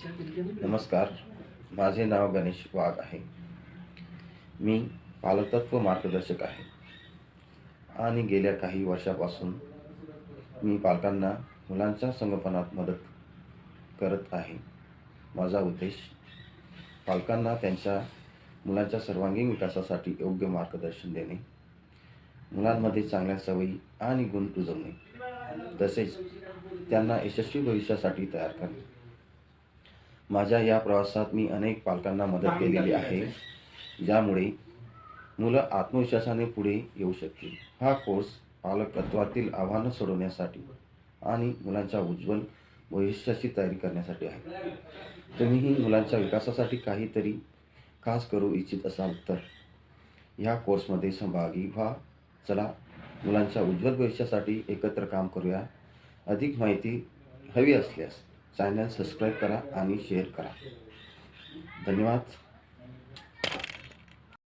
नमस्कार, माझे नाव गणेश वाघ आहे. मी पालकत्व मार्गदर्शक आहे आणि गेल्या काही वर्षापासून मी पालकांना मुलांच्या संगोपनात मदत करत आहे. माझा उद्देश पालकांना त्यांच्या मुलांच्या सर्वांगीण विकासासाठी योग्य मार्गदर्शन देणे, मुलांमध्ये चांगल्या सवयी आणि गुण रुजवणे, तसेच त्यांना यशस्वी भविष्यासाठी तयार करणे. माझ्या या प्रवासात मी अनेक पालकांना मदत केलेली आहे, ज्यामुळे मुलं आत्मविश्वासाने पुढे येऊ शकतील. हा कोर्स पालकत्वातील आव्हानं सोडवण्यासाठी आणि मुलांच्या उज्ज्वल भविष्याची तयारी करण्यासाठी आहे. तुम्हीही मुलांच्या विकासासाठी काहीतरी खास करू इच्छित असाल तर ह्या कोर्समध्ये सहभागी व्हा. चला, मुलांच्या उज्ज्वल भविष्यासाठी एकत्र काम करूया. अधिक माहिती हवी असल्यास चॅनल सबस्क्राईब करा आणि शेअर करा. धन्यवाद.